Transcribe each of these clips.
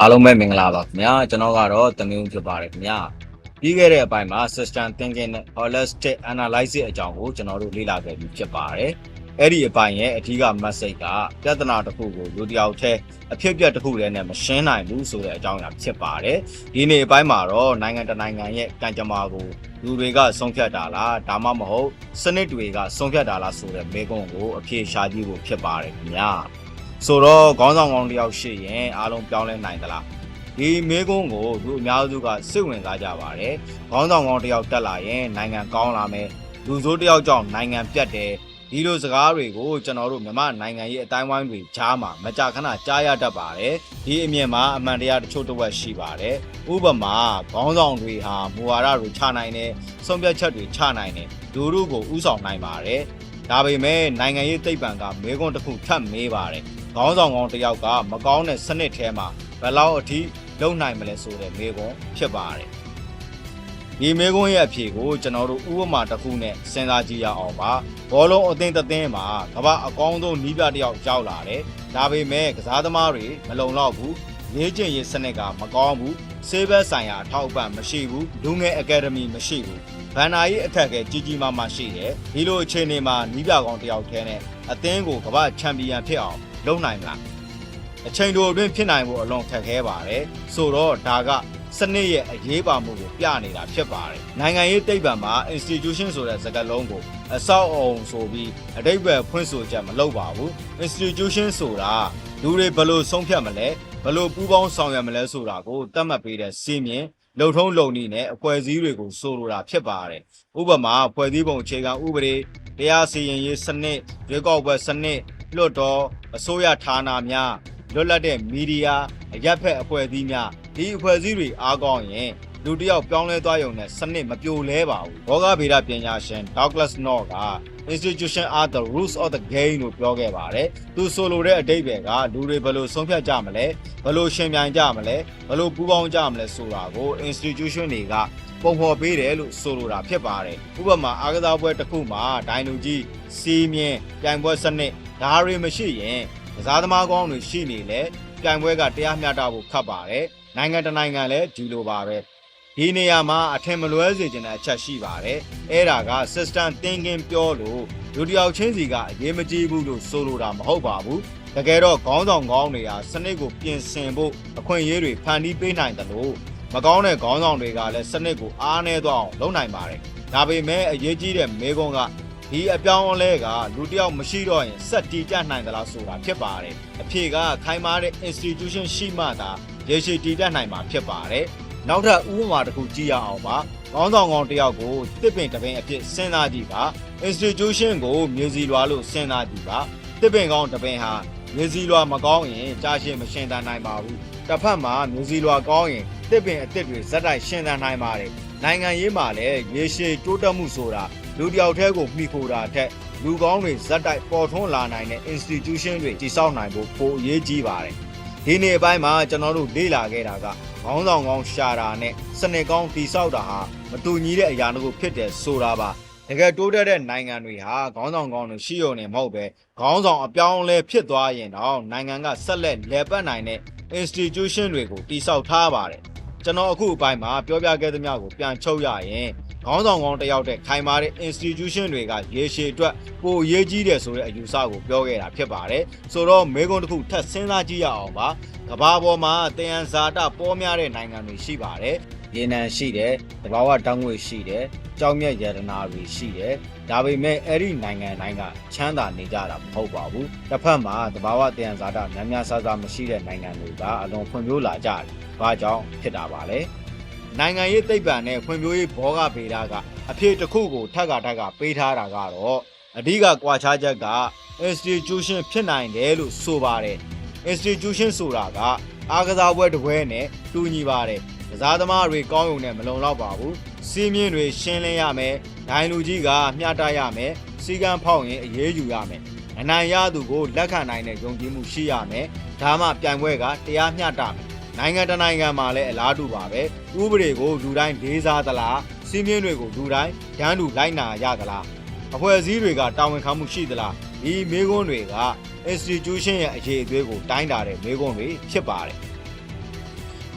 အားလုံးပဲမင်္ဂလာပါခင်ဗျာကျွန်တော်ကတော့တမျိုးဖြစ်ပါတယ်ခင်ဗျာပြီးခဲ့တဲ့အပိုင်းမှာ system thinking နဲ့ holistic analysis အကြောင်းကိုကျွန်တော်တို့လေ့လာခဲ့ပြီးဖြစ်ပါတယ်အဲ့ဒီအပိုင်းရဲ့အထူးက message ကပြဿနာတစ်ခုကိုလူတစ်ယောက်တည်းအဖြစ်အပျက်တစ်ခုတည်းနဲ့မရှင်းနိုင်ဘူးဆိုတဲ့အကြောင်းအရာဖြစ်ပါတယ်ဒီနေ့အပိုင်းမှာတော့နိုင်ငံတကာနိုင်ငံရဲ့ကံကြမ္မာကိုလူတွေကဆုံးဖြတ်တာလားဒါမှမဟုတ်စနစ်တွေကဆုံးဖြတ်တာလားဆိုတဲ့မေးခွန်းကိုအဖြေရှာကြည့်ဖို့ဖြစ်ပါတယ်ခင်ဗျာဆိုတော့ခေါင်းဆောင်ကောင်းတစ်ယောက်ရှိရင်အားလုံးပြောင်းလဲနိုင်သလားဒီမေးခွန်းကိုလူအများစုကစိတ်ဝင်စားကြပါတယ်ခေါင်းဆောင်ကောင်းတစ်ယောက်တက်လာရင်နိုင်ငံကောင်းလာမယ်လူဆိုးတစ်ယောက်ကြောင့်နိုင်ငံပြတ်တယ်ဒီလိုစကားတွေကိုကျွန်တော်တို့မြန်မာနိုင်ငံရဲ့အတိုင်းဝိုင်းတွေကြားမှာမကြာခဏကြားရတတ်ပါတယ်ဒီအမြင်မှာအမှန်တရားတချို့တစ်ဝက်ရှိပါတယ်ဥပမာခေါင်းဆောင်တွေဟာမူဝါဒတွေချနိုင်တယ်ဆုံးဖြတ်ချက်တွေချနိုင်တယ်လူတို့ကိုဥဆောင်နိုင်ပါတယ်ဒါပေမဲ့နိုင်ငံရေးသိပ္ပံကမေးခွန်းတစ်ခုထပ်မေးပါတယ်ခေါင်းဆောင်ကောင်းတစ်ယောက်ကမကောင်းတဲ့စနစ်ထဲမှာဘယ်လောက်အထိလုံနိုင်မလဲဆိုတဲ့မေးခွန်းဖြစ်ပါတယ်ဒီမေးခွန်းရဲ့အဖြေကိုကျွန်တော်တို့ဥပမာတစ်ခုနဲ့စဉ်းစားကြည့်ရအောင်ပါဘောလုံးအသင်းတစ်သင်းမှာကမ္ဘာအကောင်းဆုံးနီးပြတစ်ယောက်ရောက်လာတယ်ဒါပေမဲ့ကစားသမားတွေမလုံလောက်ဘူးရေးကျင်ရေးစနစ်ကမကောင်းဘူးဆေးဘက်ဆိုင်ရာအထောက်အပံ့မရှိဘူးလူငယ်အကယ်ဒမီမရှိဘူးဘန်နာရေးအခက်အခဲကြီးကြီးမားမားရှိတယ်ဒီလိုအခြေအနေမှာနီးပြကောင်းတစ်ယောက်တည်းနဲ့အသင်းကိုကမ္ဘာချန်ပီယံဖြစ်အောင်လုပ်နိုင်မလားအချိန်တိုအတွင်းဖြစ်နိုင်ဖို့အလွန်ခက်ခဲပါတယ်ဆိုတော့ဒါကစနစ်ရဲ့အရေးပါမှုကိုပြနေတာဖြစ်ပါတယ်နိုင်ငံရေးသိပ္ပံမှာ institution ဆိုတဲ့စကားလုံးကိုအဆောက်အအုံဆိုပြီးအဓိပ္ပာယ်ဖွင့်ဆိုချက်မလုပ်ပါဘူး institution ဆိုတာလူတွေဘယ်လိုဆုံးဖြတ်မလဲဘယ်လိုပူးပေါင်းဆောင်ရွက်မလဲဆိုတာကိုသတ်မှတ်ပေးတဲ့စီမင်းလုံထုံးလုံနည်းနဲ့အဖွဲ့အစည်းတွေကိုဆိုလိုတာဖြစ်ပါတယ်ဥပမာဖွဲ့စည်းပုံအခြေခံဥပဒေတရားစီရင်ရေးစနစ်ရွေးကောက်ပွဲစနစ်လွှတ်တော်အစိုးရဌာနများလွတ်လပ်တဲ့မီဒီယာအရက်ဖက်အဖွဲ့အစည်းများဒီအဖွဲ့အစည်းတွေအားကောင်းရင်လူတစ်ယောက်ပြောင်းလဲသွားရုံနဲ့စနစ်မပြိုလဲပါဘူးဘောဂဗေဒပညာရှင် Douglas North က institution are the rules of the game လို့ပြောခဲ့ပါတယ်သူဆိုလိုတဲ့အဓိပ္ပာယ်ကလူတွေဘယ်လိုဆုံးဖြတ်ကြမလဲဘယ်လိုရှင်ပြိုင်ကြမလဲဘယ်လိုပူးပေါင်းကြမလဲဆိုတာကို institution တွေကပုံဖော်ပေးတယ်လို့ဆိုလိုတာဖြစ်ပါတယ်ဥပမာအားကစားပွဲတစ်ခုမှာဒိုင်လူကြီးစီးမြင်ပြိုင်ပွဲစနစ်ဓာတ်တွေမရှိရင်ကစားသမားကောင်းတွေရှိနေလေပြိုင်ပွဲကတရားမျှတဖို့ခက်ပါတယ်နိုင်ငံတနိုင်ငံလည်းဒီလိုပါပဲဒီနေရာမှာအထင်မလွဲစေချင်တဲ့အချက်ရှိပါတယ်အဲ့ဒါက system thinking ပြောလို့လူတစ်ယောက်ချင်းစီကအရေးမကြီးဘူးလို့ဆိုလိုတာမဟုတ်ပါဘူးတကယ်တော့ခေါင်းဆောင်ကောင်းတွေဟာစနစ်ကိုပြင်ဆင်ဖို့အခွင့်အရေးတွေဖန်တီးပေးနိုင်တယ်လို့မကောင်းတဲ့ခေါင်းဆောင်တွေကလည်းစနစ်ကိုအားနည်းသွားအောင်လုပ်နိုင်ပါတယ်ဒါပေမဲ့အရေးကြီးတဲ့မေးခွန်းကဒီအပြောင်းအလဲကလူတစ်ယောက်မရှိတော့ရင်ဆက်တည်ကြနိုင်သလားဆိုတာဖြစ်ပါတယ်အဖြေကခိုင်မာတဲ့ institution ရှိမှသာရေရှည်တည်တတ်နိုင်မှာဖြစ်ပါတယ်နောက်ထပ်ဥပမာတစ်ခုကြည့်ရအောင်ပါခေါင်းဆောင်ကောင်းတစ်ယောက်ကိုတစ်ပင်တစ်ပင်အဖြစ်စဉ်းစားကြည့်ပါ institution ကိုမြေစီလွာလို့စဉ်းစားကြည့်ပါတစ်ပင်ကောင်းတစ်ပင်ဟာမြေစီလွာမကောင်းရင်ကြားရှင်းမရှင်းတန်နိုင်ပါဘူးတစ်ဖက်မှာမြေစီလွာကောင်းရင်တစ်ပင်အသစ်တွေဇက်တိုက်ရှင်းတန်နိုင်ပါတယ်နိုင်ငံရေးမှာလည်းရေရှည်တိုးတက်မှုဆိုတာလူတစ်ယောက်တည်းကိုမှီခိုတာထက်လူကောင်းတွေဇက်တိုက်ပေါ်ထွန်းလာနိုင်တဲ့ institution တွေတည်ဆောက်နိုင်ဖို့ပိုအရေးကြီးပါတယ်ဒီနေ့အပိုင်းမှာကျွန်တော်တို့လေ့လာခဲ့တာကခေါင်းဆောင်ကောင်းရှာတာနဲ့စနစ်ကောင်းတည်ဆောက်တာဟာမတူညီတဲ့အရာတစ်ခုဖြစ်တယ်ဆိုတာပါတကယ်တိုးတက်တဲ့နိုင်ငံတွေဟာခေါင်းဆောင်ကောင်းတွေရှိရုံနဲ့မဟုတ်ပဲခေါင်းဆောင်အပြောင်းအလဲဖြစ်သွားရင်တော့နိုင်ငံကဆက်လက်လည်ပတ်နိုင်တဲ့ institution တွေကိုတည်ဆောက်ထားပါတယ်ကျွန်တော်အခုအပိုင်းမှာပြောပြခဲ့သမျှကိုပြန်ချုပ်ရရင်ခေါင်းဆောင်ကောင်းတစ်ယောက်တည်းခိုင်မာတဲ့ institution တွေကရေရှည်အတွက်ပိုအရေးကြီးတယ်ဆိုတဲ့အယူဆကိုပြောခဲ့တာဖြစ်ပါတယ်ဆိုတော့မေးခွန်းတစ်ခုထပ်စဉ်းစားကြည့်ရအောင်ပါကမ္ဘာပေါ်မှာတင်ယံဇာတပေါ်များတဲ့နိုင်ငံတွေရှိပါတယ်ရေနံရှိတယ်တဘာဝတောင်ငွေရှိတယ်ကြောင်မြတ်ရတနာတွေရှိတယ်ဒါပေမဲ့အဲ့ဒီနိုင်ငံတိုင်းကချမ်းသာနေကြတာမဟုတ်ပါဘူးတစ်ဖက်မှာတဘာဝတင်ယံဇာတများများဆဆမရှိတဲ့နိုင်ငံတွေကအလွန်ဖွံ့ဖြိုးလာကြတယ်ဘာကြောင့်ဖြစ်တာပါလဲနိုင်ငံရေးသိပ္ပံနဲ့ဖွံ့ဖြိုးရေးဘောဂဗေဒကအဖြစ်တစ်ခုကိုထက်ကပေးထားတာကတော့အဓိကကွာခြားချက်က institution ဖြစ်နိုင်တယ်လို့ဆိုပါတယ် institution ဆိုတာကအားကစားပွဲတစ်ပွဲနဲ့တူညီပါတယ်ကစားသမားတွေကောင်းုံနဲ့မလုံလောက်ပါဘူးစီးမြင့်တွေရှင်းလင်းရမယ်ဒိုင်လူကြီးကမျှတရမယ်စီကံဖောက်ရင်အရေးယူရမယ်အနိုင်ရသူကိုလက်ခံနိုင်တဲ့ယုံကြည်မှုရှိရမယ်ဒါမှပြိုင်ပွဲကတရားမျှတမယ်နိုင်ငံတနိုင်ငံမှာလည်းအလားတူပါပဲဥပဒေကိုလူတိုင်းလေးစားသလားစီးမြင့်တွေကိုလူတိုင်းတန်းတူလိုက်နာရသလားအဖွဲ့အစည်းတွေကတာဝန်ခံမှုရှိသလားဒီမေးခွန်းတွေက institution ရဲ့အခြေအသွေးကိုတိုင်းတာတဲ့မေးခွန်းတွေဖြစ်ပါတယ်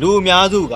လူအများစုက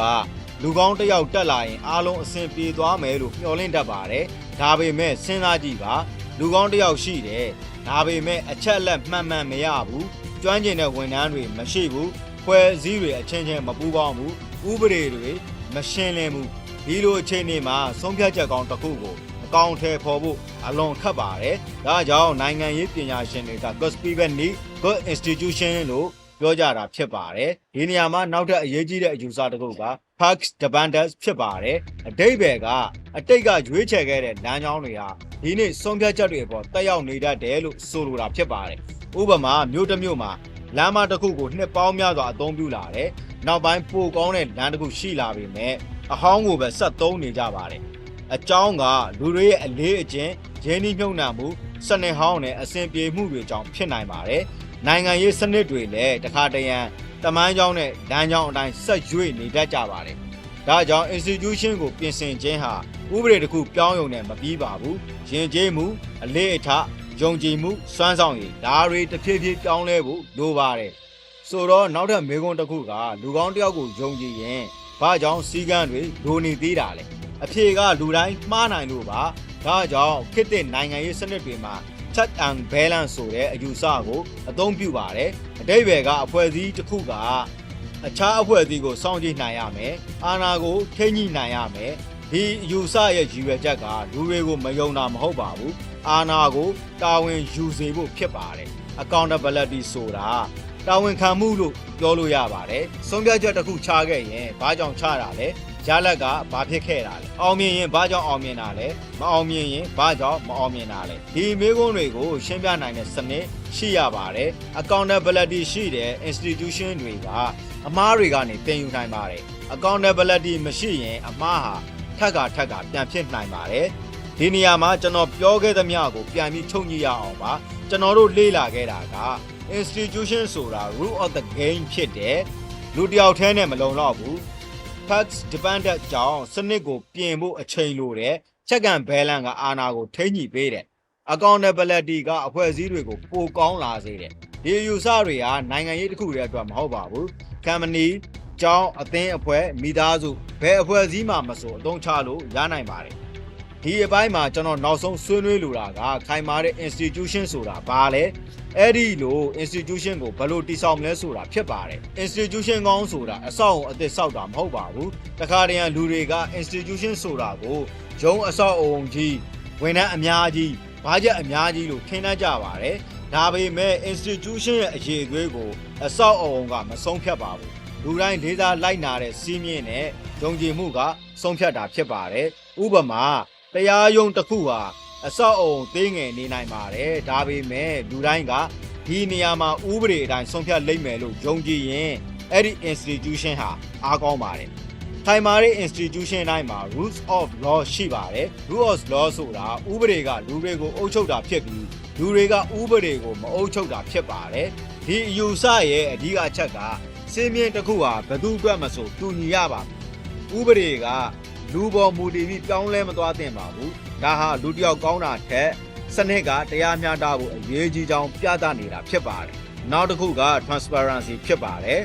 လူကောင်းတစ်ယောက်တက်လာရင်အားလုံးအဆင်ပြေသွားမယ်လို့မျှော်လင့်တတ်ပါတယ်ဒါပေမဲ့စဉ်းစားကြည့်ပါလူကောင်းတစ်ယောက်ရှိတယ်ဒါပေမဲ့အချက်လက်မှန်မှန်မရဘူးကျွမ်းကျင်တဲ့ဝန်ထမ်းတွေမရှိဘူးဖွဲ့စည်းတွေအချင်းချင်းမပူးပေါင်းဘူးဥပဒေတွေမရှင်းလင်းဘူးဒီလိုအခြေအနေမှာဆုံးဖြတ်ချက်ကောင်းတစ်ခုကိုအကောင့်ထဲပေါ်ဖို့အလွန်ခက်ပါတယ်ဒါကြောင့်နိုင်ငံရေးပညာရှင်တွေက good people need good institution လို့ပြောကြတာဖြစ်ပါတယ်ဒီနေရာမှာနောက်ထပ်အရေးကြီးတဲ့အယူဆတစ်ခုက Pax Dependence ဖြစ်ပါတယ်အတိတ်ဘယ်ကအတိတ်ကရွေးချယ်ခဲ့တဲ့လမ်းကြောင်းတွေဟာဒီနေ့ဆုံးဖြတ်ချက်တွေအပေါ်တက်ရောက်နေတတ်တယ်လို့ဆိုလိုတာဖြစ်ပါတယ်ဥပမာမြို့တစ်မြို့မှာလမ်းမတစ်ခုကိုနှစ်ပေါင်းများစွာအသုံးပြုလာတယ်နောက်ပိုင်းပိုကောင်းတဲ့လမ်းတစ်ခုရှိလာပြီမဲ့အဟောင်းကိုပဲဆက်သုံးနေကြပါတယ်အကြောင်းကလူတွေရဲ့အလေးအကျင့်ရင်းနှီးမြှုပ်နှံမှုစနစ်ဟောင်းနဲ့အဆင်ပြေမှုတွေကြောင့်ဖြစ်နိုင်ပါတယ်နိုင်ငံရေးစနစ်တွေလည်းတခါတရံတမိုင်းကြောင်းနဲ့လမ်းကြောင်းအတိုင်းဆက်ရွေ့နေတတ်ကြပါတယ်ဒါကြောင့် institution ကိုပြင်ဆင်ခြင်းဟာဥပဒေတစ်ခုပြောင်းရုံနဲ့မပြီးပါဘူးယဉ်ကျေးမှုအလေးအထားယုံကြည်မှုစွမ်းဆောင်ရည်ဒါတွေတစ်ဖြည်းဖြည်းပြောင်းလဲဖို့လိုပါတယ်ဆိုတော့နောက်ထပ်မေးခွန်းတစ်ခုကလူကောင်းတစ်ယောက်ကိုယုံကြည်ရင်ဘာကြောင့်စီကံတွေလိုနေသေးတာလဲအဖြေကလူတိုင်းမှားနိုင်လို့ပါဒါကြောင့်ခေတ်သစ်နိုင်ငံရေးစနစ်တွေမှာ check and balance ဆိုတဲ့အယူဆကိုအသုံးပြုပါတယ်အတိတ်ဘယ်ကအဖွဲ့အစည်းတစ်ခုကအခြားအဖွဲ့အစည်းကိုစောင့်ကြည့်နိုင်ရမယ်အာဏာကိုထိန်းညှိနိုင်ရမယ်ဒီအယူဆရဲ့ရည်ရွယ်ချက်ကလူတွေကိုမယုံတာမဟုတ်ပါဘူးအာဏာကိုတာဝန်ယူစေဖို့ဖြစ်ပါတယ် accountability ဆိုတာတာဝန်ခံမှုလို့ပြောလို့ရပါတယ်ဆုံးဖြတ်ချက်တစ်ခုချခဲ့ရင်ဘာကြောင့်ချတာလဲရလက်ကဘာဖြစ်ခဲ့တာလဲအောင်မြင်ရင်ဘာကြောင့်အောင်မြင်တာလဲမအောင်မြင်ရင်ဘာကြောင့်မအောင်မြင်တာလဲဒီမေးခွန်းတွေကိုရှင်းပြနိုင်တဲ့စနစ်ရှိရပါတယ် accountability ရှိတဲ့ institution တွေကအမားတွေကနေတင်ယူနိုင်ပါတယ် accountability မရှိရင်အမားဟာထက်ကပြန်ဖြစ်နိုင်ပါတယ်ဒီနေရာမှာကျွန်တော်ပြောခဲ့သမျှကိုပြန်ပြီးချုပ်ညှိရအောင်ပါကျွန်တော်တို့လေ့လာခဲ့တာက institution ဆိုတာ rule of the game ဖြစ်တယ်လူတယောက်တည်းနဲ့မလုံလောက်ဘူး Pax Dependence ကြောင့်စနစ်ကိုပြင်ဖို့အချိန်လိုတယ် check and balance ကအာဏာကိုထိန်းညှိပေးတယ် accountability ကအဖွဲ့အစည်းတွေကိုပိုကောင်းလာစေတယ်ဒီယူဆတွေဟာနိုင်ငံရေးတစ်ခုတည်းအတွက်မဟုတ်ပါဘူး company ကျောင်းအသင်းအဖွဲ့မိသားစုဘယ်အဖွဲ့အစည်းမှမဆိုအသုံးချလို့ရနိုင်ပါတယ်ဒီအပိုင်းမှာကျွန်တော်နောက်ဆုံးဆွေးနွေးလိုတာကခိုင်မာတဲ့ institution ဆိုတာဘာလဲအဲ့ဒီလို institution ကိုဘယ်လိုတည်ဆောက်မလဲဆိုတာဖြစ်ပါတယ် institution ကောင်းဆိုတာအဆောက်အအုံအသစ်ဆောက်တာမဟုတ်ပါဘူးတခါတရံလူတွေက institution ဆိုတာကိုရုံးအဆောက်အအုံကြီးဝန်ထမ်းအများကြီးဘာချက်အများကြီးလို့ထင်တတ်ကြပါတယ်ဒါပေမဲ့ institution ရဲ့အရေးအသွေးကိုအဆောက်အအုံကမဆုံးဖြတ်ပါဘူးလူတိုင်းဒေသလိုက်နာတဲ့စီးမြင့်နဲ့ယုံကြည်မှုကဆုံးဖြတ်တာဖြစ်ပါတယ်ဥပမာတရားရုံးတစ်ခုဟာအဆောက်အုံသေးငယ်နေနိုင်ပါတယ်ဒါပေမဲ့လူတိုင်းကဒီနေရာမှာဥပဒေအတိုင်းဆုံးဖြတ်လိမ့်မယ်လို့ယုံကြည်ရင်အဲ့ဒီ institution ဟာအားကောင်းပါတယ်ထိုင်မာတဲ့ institution တိုင်းမှာ rules of law ရှိပါတယ် rules of law ဆိုတာဥပဒေကလူတွေကိုအုပ်ချုပ်တာဖြစ်ပြီးလူတွေကဥပဒေကိုမအုပ်ချုပ်တာဖြစ်ပါတယ်ဒီအယူဆရဲ့အဓိကအချက်ကစင်းမြင့်တစ်ခုဟာဘယ်သူအတွက်မဆိုတူညီရပါဥပဒေကလူပေါ်မူတည်ပြီးပြောင်းလဲမသွားသင့်ပါဘူးဒါဟာလူတစ်ယောက်ကောင်းတာထက်စနစ်ကတရားမျှတဖို့အရေးကြီးကြောင်းပြသနေတာဖြစ်ပါတယ်နောက်တစ်ခုက transparency ဖြစ်ပါတယ်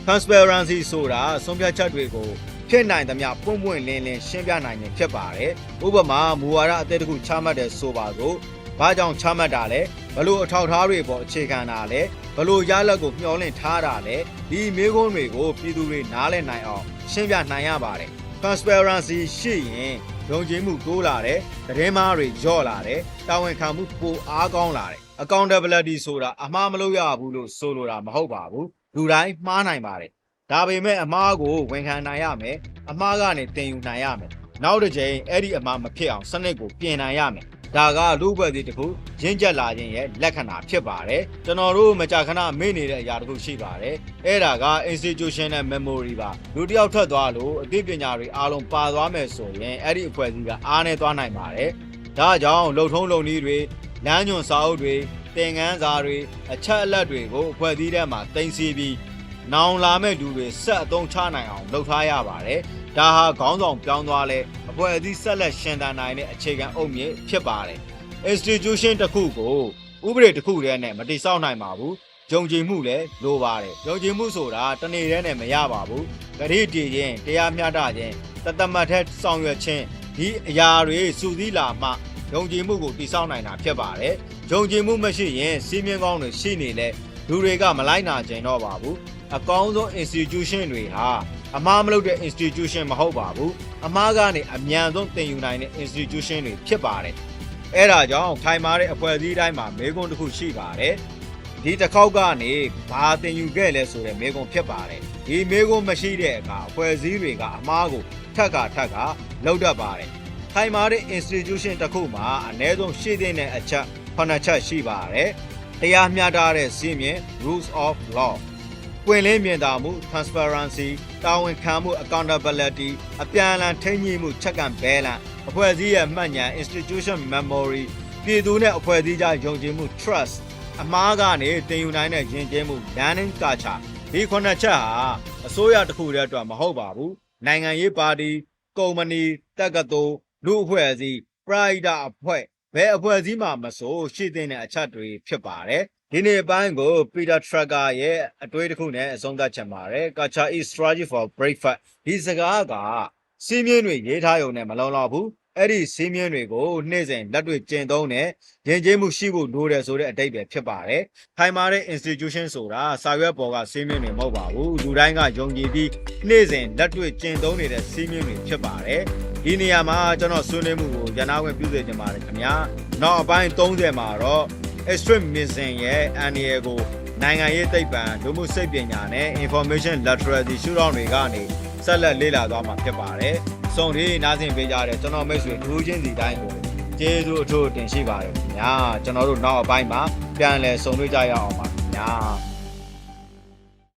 transparency ဆိုတာဆုံးဖြတ်ချက်တွေကိုဖြစ်နိုင်သမျှပွင့်ပွင့်လင်းလင်းရှင်းပြနိုင်ခြင်းဖြစ်ပါတယ်ဥပမာမူဝါဒအသစ်တစ်ခုချမှတ်တဲ့ဆိုပါစို့ဘာကြောင့်ချမှတ်တာလဲဘလို့အထောက်အထားတွေပေါ်အခြေခံတာလဲဘလို့ရလက်ကိုမျှော်လင့်ထားတာလဲဒီမေးခွန်းတွေကိုပြည်သူတွေနားလည်နိုင်အောင်ရှင်းပြနိုင်ရပါတယ် transparency ရှိရင်ယုံကြည်မှုတိုးလာတယ်သတင်းမှားတွေညော့လာတယ်တာဝန်ခံမှုပိုအားကောင်းလာတယ် accountability ဆိုတာအမှားမလုပ်ရဘူးလို့ဆိုလိုတာမဟုတ်ပါဘူးလူတိုင်းမှားနိုင်ပါတယ်ဒါပေမဲ့အမှားကိုဝန်ခံနိုင်ရမယ်အမှားကနေသင်ယူနိုင်ရမယ်နောက်တစ်ချိန်အဲ့ဒီအမှားမဖြစ်အောင်စနစ်ကိုပြင်နိုင်ရမယ်ဒါကလူ့ဘဝတည်တစ်ခုရင့်ကျက်လာခြင်းရဲ့လက္ခဏာဖြစ်ပါတယ်ကျွန်တော်တို့မကြာခဏမေ့နေတဲ့အရာတစ်ခုရှိပါတယ်အဲ့ဒါက institutional memory ပါလူတစ်ယောက်ထွက်သွားလို့အသိပညာတွေအားလုံးပါသွားမယ်ဆိုရင်အဲ့ဒီအဖွဲ့အစည်းကအားနဲ့သွားနိုင်ပါတယ်ဒါကြောင့်လုံထုံးလုံနည်းတွေလမ်းညွှန်စာအုပ်တွေသင်ခန်းစာတွေအချက်အလက်တွေကိုအဖွဲ့အစည်းထဲမှာတင်စီပြီးနောင်လာမဲ့လူတွေဆက်အသုံးချနိုင်အောင်လုပ်ထားရပါတယ်ဒါဟာခေါင်းဆောင်ပြောင်းသွားလဲအဖွဲ့အစည်းဆက်လက်ရှင်သန်နိုင်တဲ့အခြေခံအုတ်မြစ်ဖြစ်ပါတယ် institution တစ်ခုကိုဥပဒေတစ်ခုတည်းနဲ့မတိဆောက်နိုင်ပါဘူးယုံကြည်မှုလည်းလိုပါတယ်ယုံကြည်မှုဆိုတာတနေ့တည်းနဲ့မရပါဘူး ဂရိတည်ခြင်းတရားမျှတခြင်းတသမတ်တဲ့ဆောင်ရွက်ခြင်းဒီအရာတွေစုစည်းလာမှယုံကြည်မှုကိုတည်ဆောက်နိုင်တာဖြစ်ပါတယ်ယုံကြည်မှုမရှိရင်စီးမြင်ကောင်းတွေရှိနေလဲလူတွေကမလိုက်နာကြတော့ပါဘူးအကောင်းဆုံး institution တွေဟာအမှားမလုပ်တဲ့ institution မဟုတ်ပါဘူးအမှားကနေအမြန်ဆုံးသင်ယူနိုင်တဲ့ institution တွေဖြစ်ပါတယ်အဲ့ဒါကြောင့်ခိုင်မာတဲ့အဖွဲ့အစည်းတိုင်းမှာမေးခွန်းတစ်ခုရှိပါတယ်ဒီတစ်ခေါက်ကနေဘာသင်ယူခဲ့လဲဆိုတဲ့မေးခွန်းဖြစ်ပါတယ်ဒီမေးခွန်းမရှိတဲ့အခါအဖွဲ့အစည်းတွေကအမှားကိုထက်ကလောက်တတ်ပါတယ်ခိုင်မာတဲ့ institution တစ်ခုမှာအနည်းဆုံးရှိတဲ့အချက်9ချက်ရှိပါတယ်တရားမျှတတဲ့စည်းမျဉ်း rules of law ပွင့်လင်းမြင်သာမှု transparency တာဝန်ခံမှု accountability အပြန်အလှန်ထိန်းညှိမှု check and balance အဖွဲ့အစည်းရဲ့မှတ်ဉာဏ် institution memory ပြည်သူနဲ့အဖွဲ့အစည်းကြားယုံကြည်မှု trust အမှားကနေတင်ယူနိုင်တဲ့ယဉ်ကျေးမှု learning culture ဒီ9ချက်ဟာအစိုးရတစ်ခုတည်းအတွက်မဟုတ်ပါဘူးနိုင်ငံရေးပါတီကုမ္ပဏီတက္ကသိုလ်လူအဖွဲ့အစည်းပရိဒအဖွဲ့ဘယ်အဖွဲ့အစည်းမှမဆိုရှိတဲ့အချက်တွေဖြစ်ပါတယ်ဒီနေ့အပိုင်းကို Peter Drucker ရဲ့အတွေးတစ်ခုနဲ့အဆုံးသတ်ချင်ပါတယ် Culture is strategy for breakfast ဒီစကားကစီးမြင့်တွေရေးထားရုံနဲ့မလုံလောက်ဘူးအဲ့ဒီစီးမြင့်တွေကိုနေ့စဉ်လက်တွေ့ကျင့်သုံးတဲ့ယဉ်ကျေးမှုရှိဖို့လိုတယ်ဆိုတဲ့အဓိပ္ပာယ်ဖြစ်ပါတယ်ခိုင်မာတဲ့ institution ဆိုတာစာရွက်ပေါ်ကစီးမြင့်တွေမဟုတ်ပါဘူးလူတိုင်းကယုံကြည်ပြီးနေ့စဉ်လက်တွေ့ကျင့်သုံးနေတဲ့စီးမြင့်တွေဖြစ်ပါတယ်ဒီနေရာမှာကျွန်တော်ဆွေးနွေးမှုကိုရနာဝင်ပြုစေချင်ပါတယ်ခင်ဗျာနောက်အပိုင်း30မှာတော့ extremism ရဲ့အန္တရာယ်ကိုနိုင်ငံရေးသိပ္ပံလူမှုစိတ်ပညာနဲ့ information literacy ရှုထောင့်တွေကနေဆက်လက်လေ့လာသွားမှာဖြစ်ပါတယ်။စုံဒီနားဆင်ပေးကြတဲ့ကျွန်တော်မိတ်ဆွေဒူးချင်းစီတိုင်းကိုကျေးဇူးအထူးတင်ရှိပါတယ်ခင်ဗျာ။ကျွန်တော်တို့နောက်အပိုင်းမှာပြန်လည်ဆုံတွေ့ကြရအောင်ပါခင်ဗျာ။